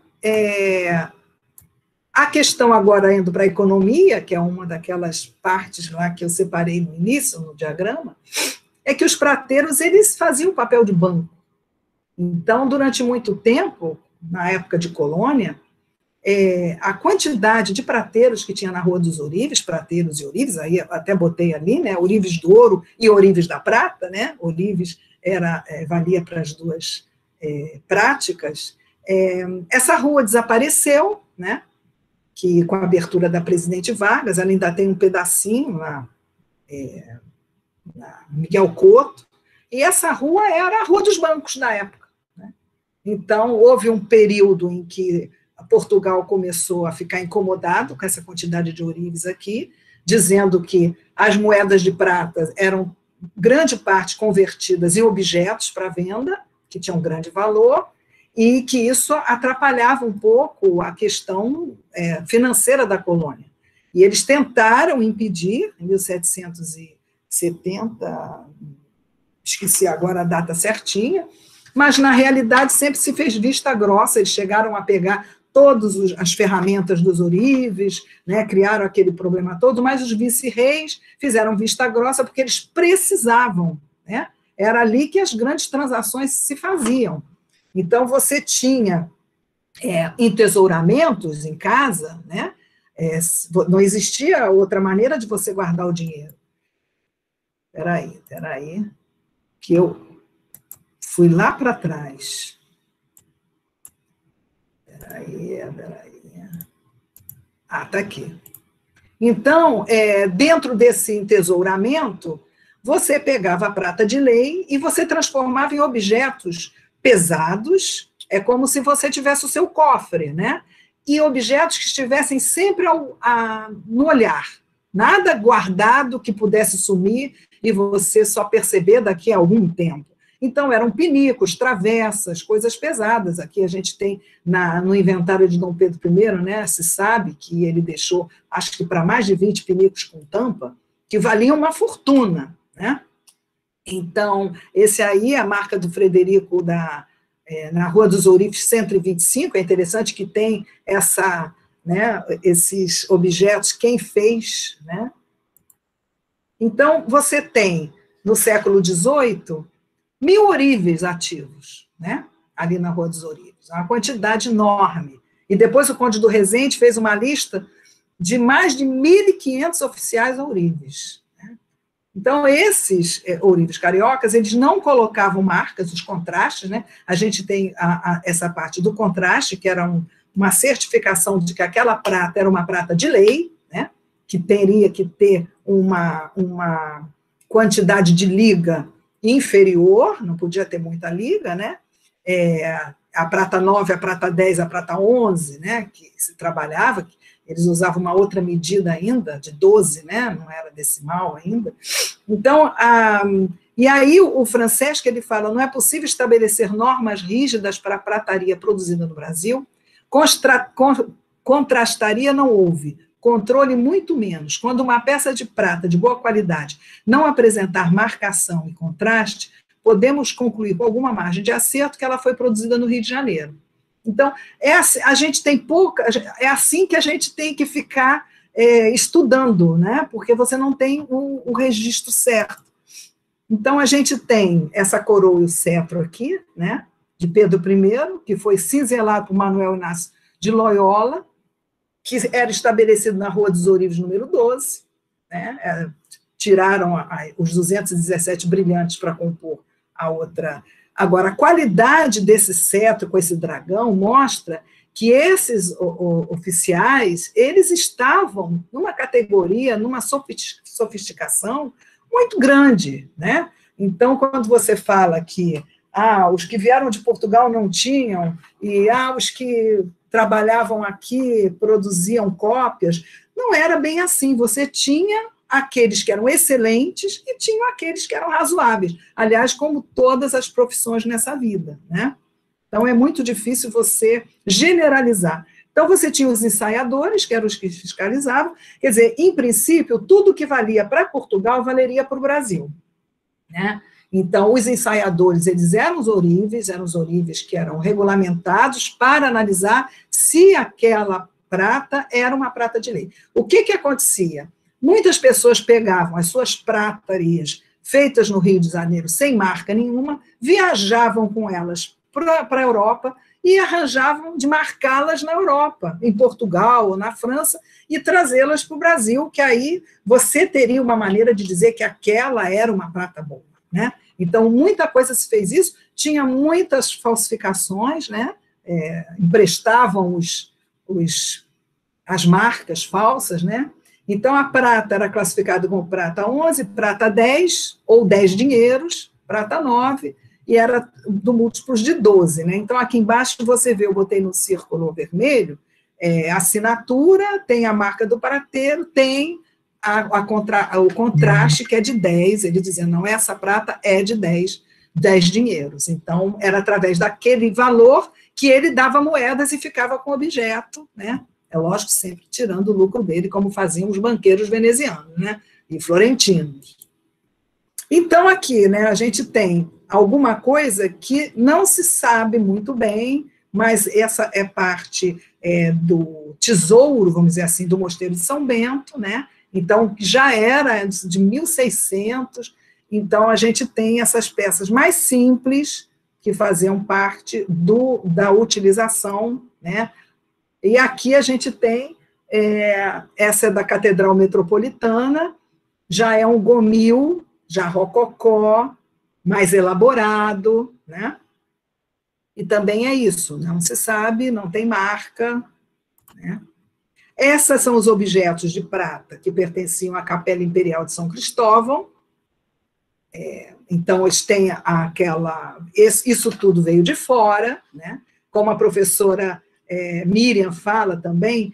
a questão agora indo para a economia, que é uma daquelas partes lá que eu separei no início, no diagrama, é que os prateiros, eles faziam o papel de banco. Então, durante muito tempo, na época de colônia, a quantidade de prateiros que tinha na Rua dos Ourives, prateiros e ourives, aí até botei ali, né, ourives do ouro e ourives da prata, né, ourives valia para as duas práticas. Essa rua desapareceu, né, que com a abertura da Presidente Vargas, ela ainda tem um pedacinho lá, na Miguel Couto, e essa rua era a Rua dos Bancos da época, né? Então, houve um período em que Portugal começou a ficar incomodado com essa quantidade de ourives aqui, dizendo que as moedas de prata eram, grande parte, convertidas em objetos para venda, que tinham grande valor, e que isso atrapalhava um pouco a questão financeira da colônia. E eles tentaram impedir, em 1770, esqueci agora a data certinha, mas, na realidade, sempre se fez vista grossa. Eles chegaram a pegar todas as ferramentas dos ourives, né, criaram aquele problema todo, mas os vice-reis fizeram vista grossa porque eles precisavam, né? Era ali que as grandes transações se faziam. Então, você tinha entesouramentos em casa, né? Não existia outra maneira de você guardar o dinheiro. Espera aí, que eu fui lá para trás. Peraí. Ah, está aqui. Então, dentro desse entesouramento, você pegava a prata de lei e você transformava em objetos pesados, é como se você tivesse o seu cofre, né? E objetos que estivessem sempre no olhar, nada guardado que pudesse sumir e você só perceber daqui a algum tempo. Então, eram pinicos, travessas, coisas pesadas. Aqui a gente tem, no inventário de Dom Pedro I, né, se sabe que ele deixou, acho que para mais de 20 pinicos com tampa, que valiam uma fortuna, né? Então, esse aí é a marca do Frederico na Rua dos Ourives 125, é interessante que tem esses objetos, quem fez, né? Então, você tem, no século XVIII, 1000 ourives ativos, né? Ali na Rua dos Ourives, uma quantidade enorme. E depois o Conde do Resende fez uma lista de mais de 1.500 oficiais ourives. Né? Então, esses ourives cariocas, eles não colocavam marcas, os contrastes, né? A gente tem essa parte do contraste, que era uma certificação de que aquela prata era uma prata de lei, né? Que teria que ter uma quantidade de liga inferior, não podia ter muita liga, né? A prata 9, a prata 10, a prata 11, né? Que se trabalhava, eles usavam uma outra medida ainda, de 12, né? Não era decimal ainda. Então, e aí o Francesco, ele fala, não é possível estabelecer normas rígidas para a prataria produzida no Brasil, contrastaria não houve, controle muito menos. Quando uma peça de prata de boa qualidade não apresentar marcação e contraste, podemos concluir com alguma margem de acerto que ela foi produzida no Rio de Janeiro. Então, a gente tem é assim que a gente tem que ficar estudando, né? Porque você não tem o registro certo. Então, a gente tem essa coroa e o cetro aqui, né? De Pedro I, que foi cinzelado por Manuel Inácio de Loyola, que era estabelecido na Rua dos Ourives, número 12, né? Tiraram os 217 brilhantes para compor a outra. Agora, a qualidade desse cetro com esse dragão mostra que esses oficiais, eles estavam numa categoria, numa sofisticação muito grande, né? Então, quando você fala que os que vieram de Portugal não tinham, e os que trabalhavam aqui, produziam cópias, não era bem assim, você tinha aqueles que eram excelentes e tinham aqueles que eram razoáveis, aliás, como todas as profissões nessa vida, né? Então, é muito difícil você generalizar. Então, você tinha os ensaiadores, que eram os que fiscalizavam, quer dizer, em princípio, tudo que valia para Portugal valeria para o Brasil, né? Então, os ensaiadores, eles eram os ourives que eram regulamentados para analisar se aquela prata era uma prata de lei. O que acontecia? Muitas pessoas pegavam as suas pratarias feitas no Rio de Janeiro sem marca nenhuma, viajavam com elas para a Europa e arranjavam de marcá-las na Europa, em Portugal ou na França, e trazê-las para o Brasil, que aí você teria uma maneira de dizer que aquela era uma prata boa, né? Então, muita coisa se fez isso, tinha muitas falsificações, né? Emprestavam as marcas falsas, né? Então, a prata era classificada como prata 11, prata 10, ou 10 dinheiros, prata 9, e era do múltiplos de 12, né? Então, aqui embaixo você vê, eu botei no círculo vermelho, a assinatura, tem a marca do prateiro, tem o contraste, que é de 10, ele dizendo, não, essa prata é de 10 dinheiros. Então, era através daquele valor que ele dava moedas e ficava com o objeto, né? É lógico, sempre tirando o lucro dele, como faziam os banqueiros venezianos, né? E florentinos. Então, aqui, né, a gente tem alguma coisa que não se sabe muito bem, mas essa é parte do tesouro, vamos dizer assim, do Mosteiro de São Bento, né? Então, já era de 1600, então a gente tem essas peças mais simples, que faziam parte da utilização, né? E aqui a gente tem, essa é da Catedral Metropolitana, já é um gomil, já rococó, mais elaborado, né? E também é isso, não se sabe, não tem marca, né? Esses são os objetos de prata que pertenciam à Capela Imperial de São Cristóvão. Então, eles têm isso tudo veio de fora, né? Como a professora Miriam fala também,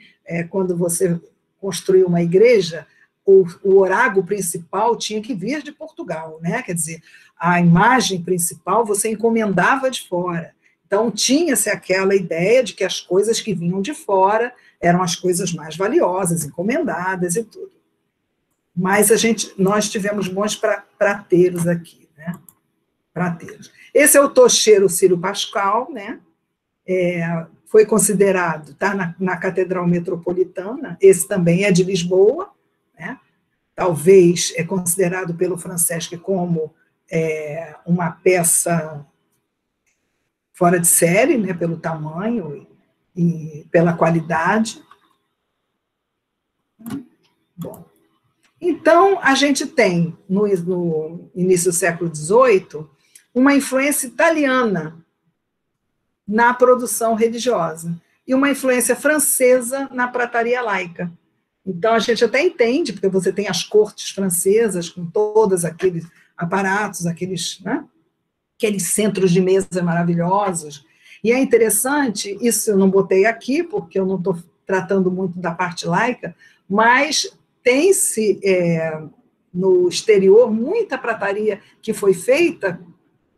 quando você construiu uma igreja, o orágo principal tinha que vir de Portugal, né? Quer dizer, a imagem principal você encomendava de fora. Então, tinha-se aquela ideia de que as coisas que vinham de fora eram as coisas mais valiosas, encomendadas e tudo. Mas nós tivemos bons prateiros aqui, né? Prateiros. Esse é o tocheiro Círio Pascal, né? Foi considerado, está na Catedral Metropolitana, esse também é de Lisboa, né? Talvez é considerado pelo Franceschi como uma peça fora de série, né, pelo tamanho e pela qualidade. Bom, então, a gente tem, no início do século XVIII, uma influência italiana na produção religiosa e uma influência francesa na prataria laica. Então, a gente até entende, porque você tem as cortes francesas com todos aqueles aparatos, aqueles centros de mesa maravilhosos. E é interessante, isso eu não botei aqui, porque eu não estou tratando muito da parte laica, mas tem-se no exterior muita prataria que foi feita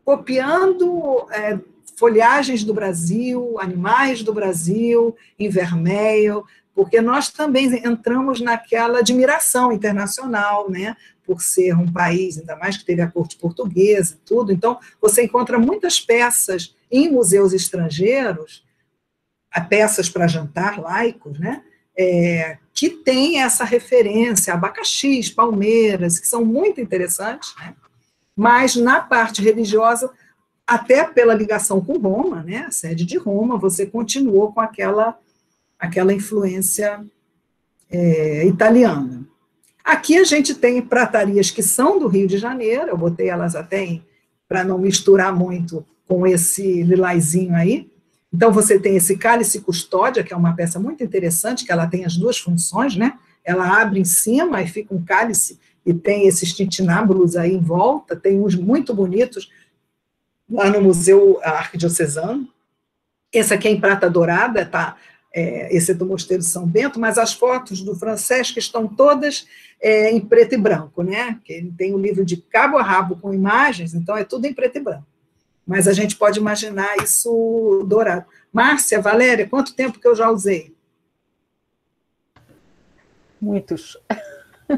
copiando folhagens do Brasil, animais do Brasil, em vermelho, porque nós também entramos naquela admiração internacional, né, por ser um país, ainda mais que teve a corte portuguesa e tudo. Então, você encontra muitas peças em museus estrangeiros, peças para jantar laicos, né, que tem essa referência, abacaxis, palmeiras, que são muito interessantes, né, mas na parte religiosa, até pela ligação com Roma, né, a sede de Roma, você continuou com aquela influência italiana. Aqui a gente tem pratarias que são do Rio de Janeiro, eu botei elas até para não misturar muito com esse lilazinho aí. Então, você tem esse cálice custódia, que é uma peça muito interessante, que ela tem as duas funções, né? Ela abre em cima e fica um cálice, e tem esses tintinábulos aí em volta, tem uns muito bonitos lá no Museu Arquidiocesano. Esse aqui é em prata dourada, tá? Esse é do Mosteiro de São Bento, mas as fotos do Franceschi estão todas em preto e branco, né? Que ele tem um livro de cabo a rabo com imagens, então é tudo em preto e branco. Mas a gente pode imaginar isso dourado. Márcia, Valéria, quanto tempo que eu já usei? Muitos.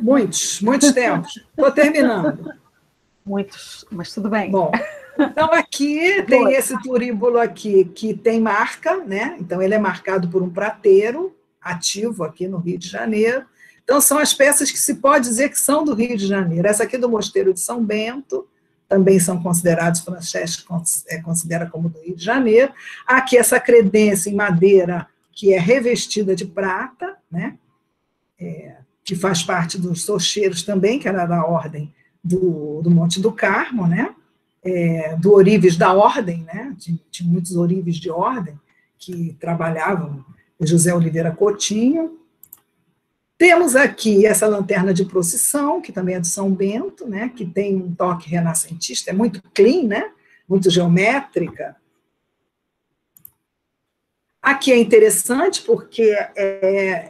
Muitos tempos. Estou terminando. Muitos, mas tudo bem. Bom, então aqui tem esse turíbulo aqui que tem marca, né? Então ele é marcado por um prateiro ativo aqui no Rio de Janeiro. Então são as peças que se pode dizer que são do Rio de Janeiro. Essa aqui do Mosteiro de São Bento, também são considerados, Franceschi considera como do Rio de Janeiro. Aqui essa credência em madeira que é revestida de prata, né? Que faz parte dos socheiros também, que era da ordem do Monte do Carmo, né? Do Ourives da Ordem, né? Tinha muitos ourives de ordem que trabalhavam, José Oliveira Coutinho. Temos aqui essa lanterna de procissão, que também é de São Bento, né? Que tem um toque renascentista, é muito clean, né? Muito geométrica. Aqui é interessante porque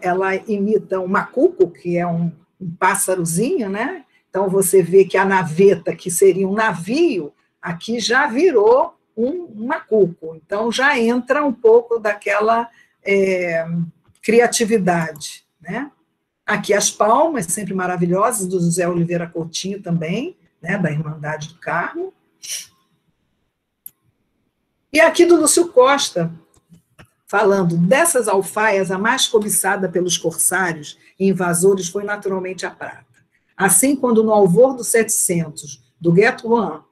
ela imita um macuco, que é um pássarozinho, né? Então você vê que a naveta, que seria um navio, aqui já virou um macuco. Então já entra um pouco daquela criatividade, né? Aqui as palmas, sempre maravilhosas, do José Oliveira Coutinho também, né? Da Irmandade do Carmo. E aqui do Lúcio Costa, falando dessas alfaias, a mais cobiçada pelos corsários e invasores foi naturalmente a prata. Assim, quando no alvor dos 700, do Guetuan,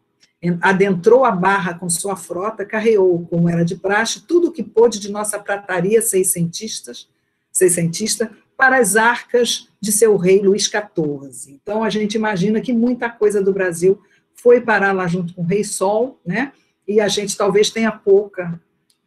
adentrou a barra com sua frota, carreou, como era de praxe, tudo o que pôde de nossa prataria seiscentista para as arcas de seu rei Luís XIV. Então, a gente imagina que muita coisa do Brasil foi parar lá junto com o Rei Sol, né? e a gente talvez tenha pouca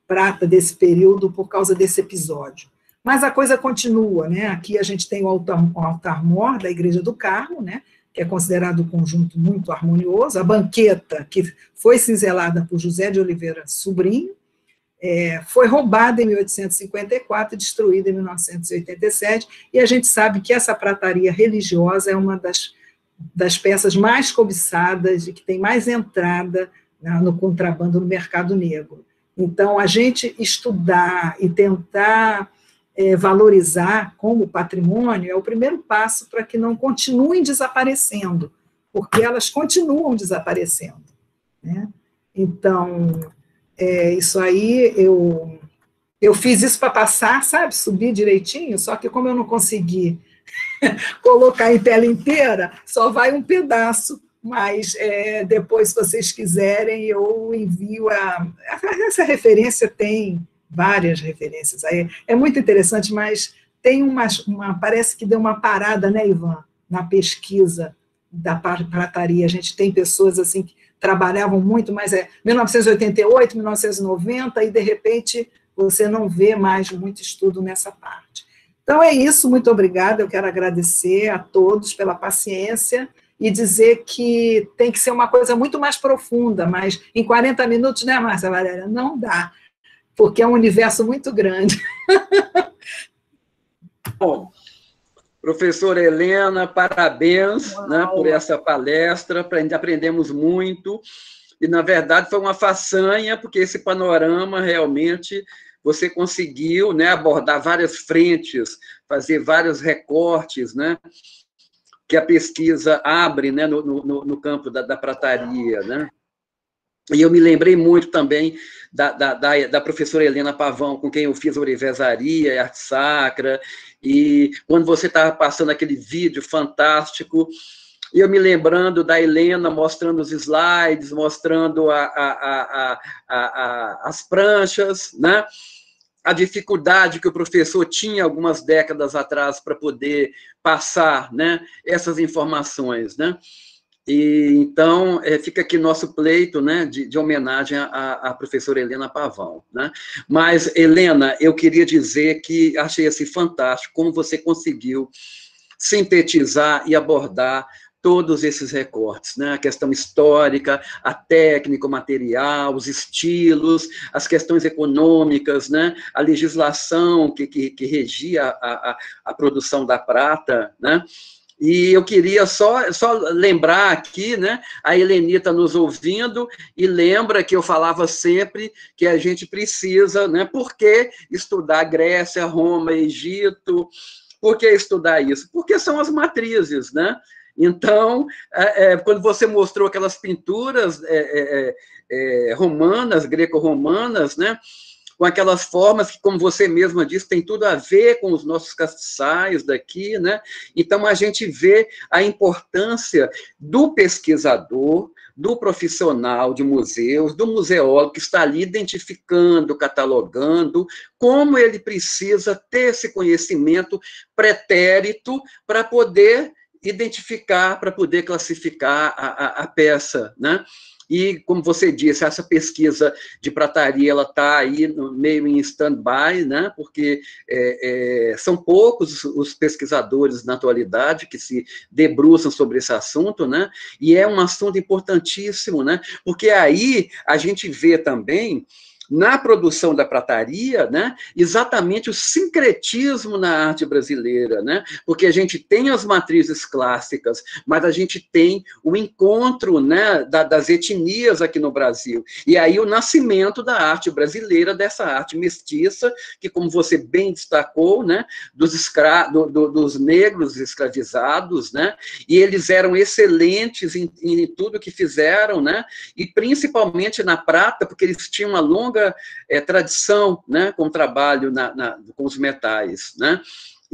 prata desse período por causa desse episódio. Mas a coisa continua, né? Aqui a gente tem o altar-mor da Igreja do Carmo, né? Que é considerado um conjunto muito harmonioso, a banqueta, que foi cinzelada por José de Oliveira Sobrinho, foi roubada em 1854 e destruída em 1987, e a gente sabe que essa prataria religiosa é uma das peças mais cobiçadas e que tem mais entrada no contrabando no mercado negro. Então, a gente estudar e tentar valorizar como patrimônio é o primeiro passo para que não continuem desaparecendo, porque elas continuam desaparecendo, né? Então, isso aí, eu fiz isso para passar, sabe, subir direitinho, só que como eu não consegui colocar em tela inteira, só vai um pedaço, mas depois, se vocês quiserem, eu envio essa referência, tem várias referências, é muito interessante, mas tem parece que deu uma parada, né, Ivan, na pesquisa da prataria, a gente tem pessoas assim que trabalhavam muito, mas 1988, 1990, e de repente você não vê mais muito estudo nessa parte. Então é isso, muito obrigada, eu quero agradecer a todos pela paciência e dizer que tem que ser uma coisa muito mais profunda, mas em 40 minutos, né, Márcia Valéria? Não dá, porque é um universo muito grande. Bom, professora Helena, parabéns, né, por essa palestra, aprendemos muito, e, na verdade, foi uma façanha, porque esse panorama, realmente, você conseguiu, né, abordar várias frentes, fazer vários recortes, né, que a pesquisa abre, né, no campo da prataria, né? E eu me lembrei muito também da professora Helena Pavão, com quem eu fiz ourivesaria, arte sacra, e quando você estava passando aquele vídeo fantástico, e eu me lembrando da Helena mostrando os slides, mostrando as pranchas, né? A dificuldade que o professor tinha algumas décadas atrás para poder passar, né, essas informações, né? E, então, fica aqui nosso pleito, né, de homenagem à professora Helena Pavão, né? Mas, Helena, eu queria dizer que achei assim, fantástico como você conseguiu sintetizar e abordar todos esses recortes, né? A questão histórica, a técnica, o material, os estilos, as questões econômicas, né? A legislação que regia a produção da prata, né? E eu queria só lembrar aqui, né? A Helenita nos ouvindo, e lembra que eu falava sempre que a gente precisa, né? Por que estudar Grécia, Roma, Egito? Por que estudar isso? Porque são as matrizes, né? Então, quando você mostrou aquelas pinturas romanas, greco-romanas, né? Com aquelas formas que, como você mesma disse, tem tudo a ver com os nossos castiçais daqui, né? Então, a gente vê a importância do pesquisador, do profissional de museus, do museólogo que está ali identificando, catalogando, como ele precisa ter esse conhecimento pretérito para poder identificar, para poder classificar a peça, né? E, como você disse, essa pesquisa de prataria, ela está aí meio em stand-by, né? Porque são poucos os pesquisadores na atualidade que se debruçam sobre esse assunto, né? E é um assunto importantíssimo, né? Porque aí a gente vê também, na produção da prataria, né, exatamente o sincretismo na arte brasileira, né, porque a gente tem as matrizes clássicas, mas a gente tem o encontro, né, das etnias aqui no Brasil, e aí o nascimento da arte brasileira, dessa arte mestiça, que, como você bem destacou, né, dos negros escravizados, né, e eles eram excelentes em tudo que fizeram, né, e principalmente na prata, porque eles tinham uma longa tradição, né, com o trabalho com os metais, né?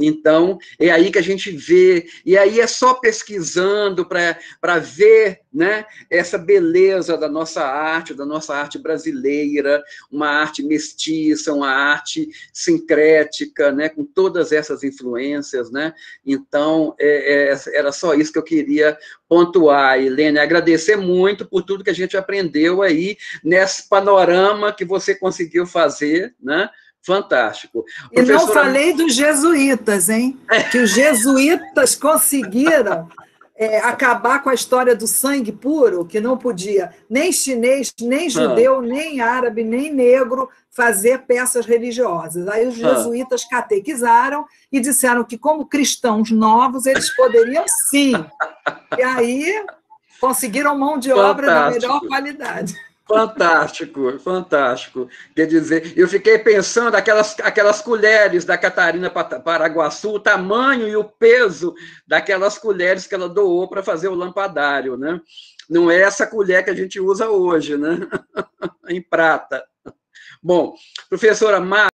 Então, é aí que a gente vê, e aí é só pesquisando para ver, né, essa beleza da nossa arte brasileira, uma arte mestiça, uma arte sincrética, né, com todas essas influências, né? Então, era só isso que eu queria pontuar, Helene, agradecer muito por tudo que a gente aprendeu aí, nesse panorama que você conseguiu fazer, né? Fantástico. E não falei dos jesuítas, hein? Que os jesuítas conseguiram acabar com a história do sangue puro, que não podia nem chinês, nem judeu, nem árabe, nem negro fazer peças religiosas. Aí os jesuítas catequizaram e disseram que, como cristãos novos, eles poderiam sim. E aí conseguiram mão de obra da melhor qualidade. Fantástico, fantástico. Quer dizer, eu fiquei pensando aquelas colheres da Catarina Paraguaçu, o tamanho e o peso daquelas colheres que ela doou para fazer o lampadário, né? Não é essa colher que a gente usa hoje, né? Em prata. Bom, professora Márcia,